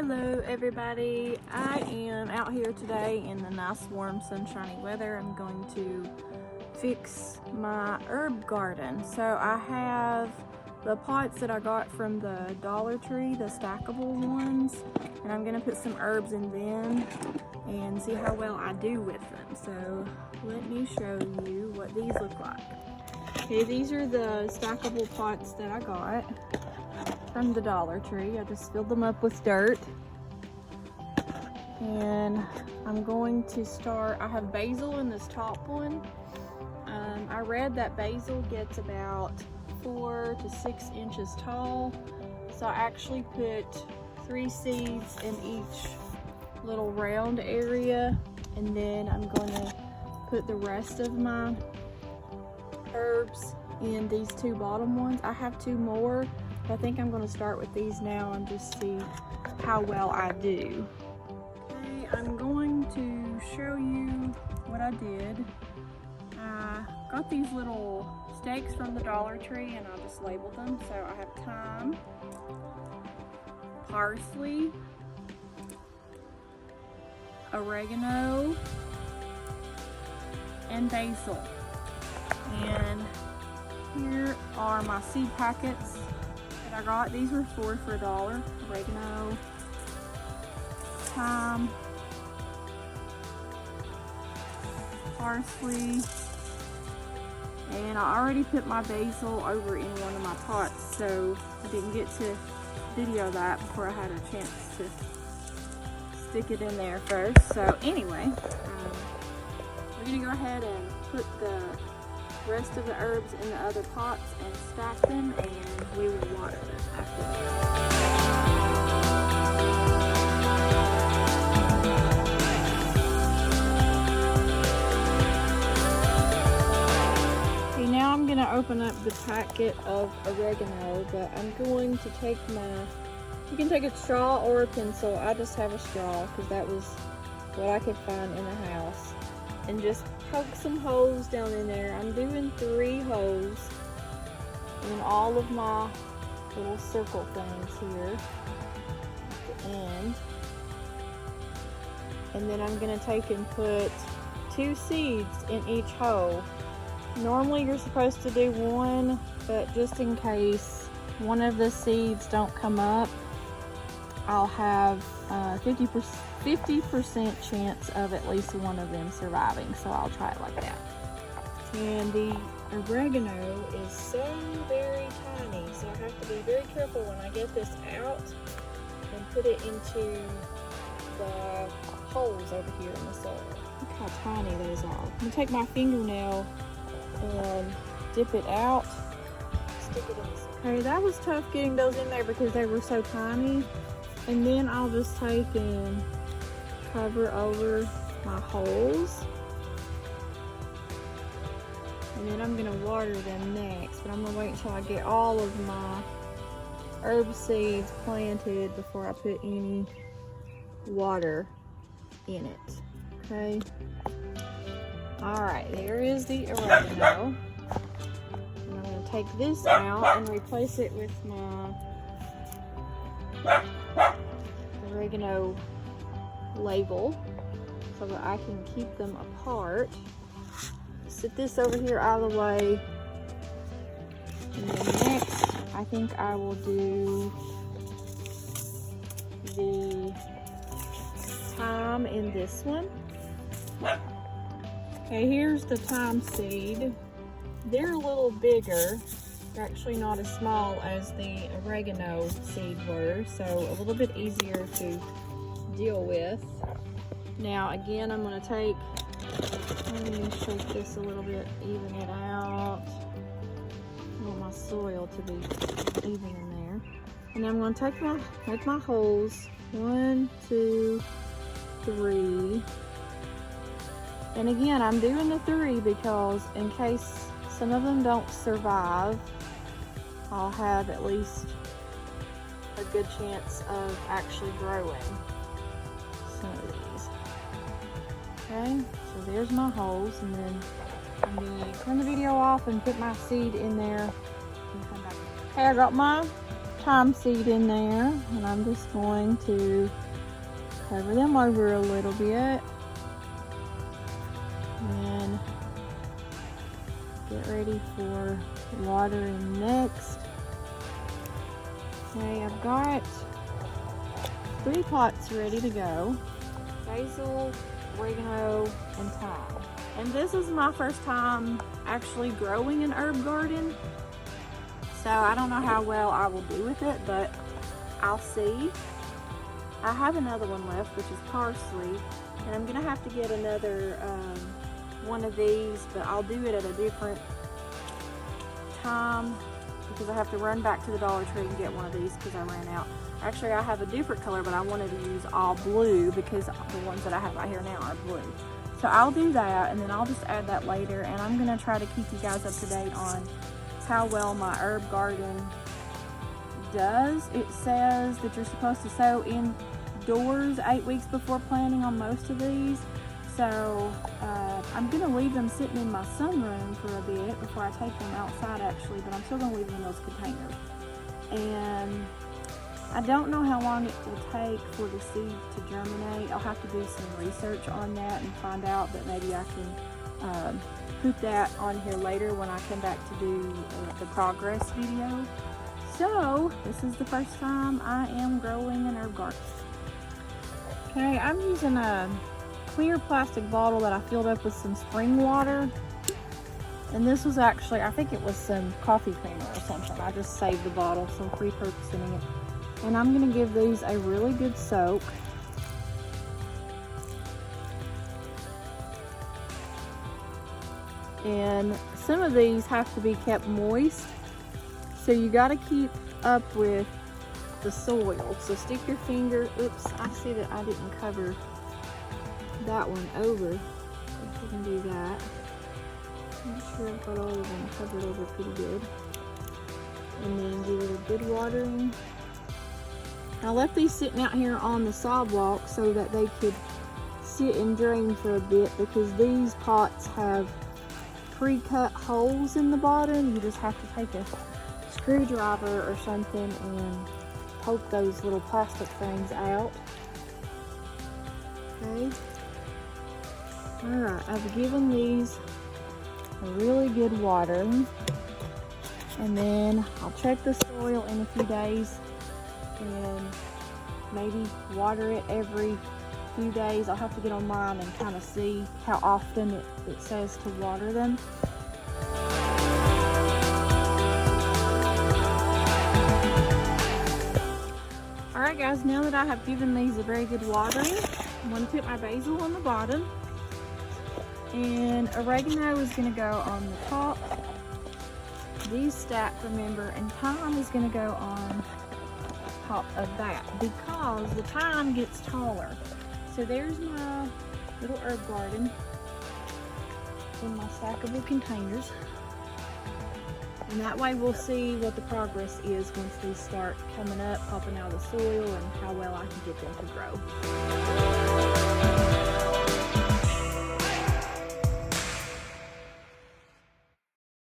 Hello everybody, I am out here today in the nice warm sunshiny weather. I'm going to fix my herb garden. So I have the pots that I got from the Dollar Tree, the stackable ones, and I'm going to put some herbs in them and see how well I do with them. So let me show you what these look like. Okay, these are the stackable pots that I got from the Dollar Tree. I just filled them up with dirt, and I'm going to start. I have basil in this top one. I read that basil gets about 4 to 6 inches tall, so I actually put 3 seeds in each little round area, and then I'm going to put the rest of my herbs in these 2 bottom ones. I have 2 more. I think I'm going to start with these now and just see how well I do. Okay, I'm going to show you what I did. I got these little stakes from the Dollar Tree and I just labeled them. So I have thyme, parsley, oregano, and basil. And here are my seed packets I got. These were 4 for $1. Oregano, thyme, parsley, and I already put my basil over in one of my pots, so I didn't get to video that before I had a chance to stick it in there first. So anyway, we're gonna go ahead and put the rest of the herbs in the other pots and stack them, and we will water them after that. Okay, now I'm going to open up the packet of oregano, but I'm going to take you can take a straw or a pencil. I just have a straw because that was what I could find in the house, and just poke some holes down in there. I'm doing 3 holes in all of my little circle things here at the end. And then I'm going to take and put 2 seeds in each hole. Normally you're supposed to do 1, but just in case one of the seeds don't come up, I'll have 50% chance of at least one of them surviving, so I'll try it like that. And the oregano is so very tiny, so I have to be very careful when I get this out and put it into the holes over here in the soil. Look how tiny those are. I'm gonna take my fingernail and dip it out, stick it in the soil. Okay, that was tough getting those in there because they were so tiny. And then I'll just take and cover over my holes, and then I'm going to water them next, but I'm going to wait until I get all of my herb seeds planted before I put any water in it. Okay, alright, there is the oregano, and I'm going to take this out and replace it with my oregano label so that I can keep them apart. Sit this over here out of the way, and then next I think I will do the thyme in this one. Okay, here's the thyme seed. They're a little bigger. They're actually not as small as the oregano seed were, so a little bit easier to deal with. Now again, I'm going to take, let me shake this a little bit, even it out. I want my soil to be even in there. And I'm going to make my holes 1, 2, 3. And again, I'm doing the 3 because in case some of them don't survive, I'll have at least a good chance of actually growing some of these. Okay, so there's my holes, and then I'm going to turn the video off and put my seed in there and come back. Okay, I got my thyme seed in there, and I'm just going to cover them over a little bit and get ready for watering next. Okay, I've got 3 pots ready to go. Basil, oregano, and thyme. And this is my first time actually growing an herb garden. So I don't know how well I will do with it, but I'll see. I have another one left, which is parsley. And I'm gonna have to get another one of these, but I'll do it at a different time because I have to run back to the Dollar Tree and get one of these because I ran out. Actually, I have a different color, but I wanted to use all blue because the ones that I have right here now are blue. So I'll do that, and then I'll just add that later, and I'm gonna try to keep you guys up to date on how well my herb garden does. It says that you're supposed to sow indoors 8 weeks before planting on most of these. So I'm gonna leave them sitting in my sunroom for a bit before I take them outside actually, but I'm still gonna leave them in those containers. And I don't know how long it will take for the seed to germinate. I'll have to do some research on that and find out, but maybe I can put that on here later when I come back to do the progress video. So this is the first time I am growing an herb garden. Okay, I'm using a clear plastic bottle that I filled up with some spring water. And this was actually, I think it was some coffee creamer or something. I just saved the bottle, so I'm repurposing it. And I'm gonna give these a really good soak. And some of these have to be kept moist. So you gotta keep up with the soil. So stick your finger, oops, I see that I didn't cover that one over. You can do that. Make sure I've got all of them covered over pretty good. And then give it a good watering. I left these sitting out here on the sidewalk so that they could sit and drain for a bit because these pots have pre-cut holes in the bottom. You just have to take a screwdriver or something and poke those little plastic things out. Okay. Alright, I've given these a really good watering. And then I'll check the soil in a few days and maybe water it every few days. I'll have to get online and kind of see how often it says to water them. Alright guys, now that I have given these a very good watering, I'm going to put my basil on the bottom. And oregano is going to go on the top. These stack, remember, and thyme is going to go on top of that because the thyme gets taller. So there's my little herb garden in my stackable containers. And that way we'll see what the progress is once these start coming up, popping out of the soil, and how well I can get them to grow.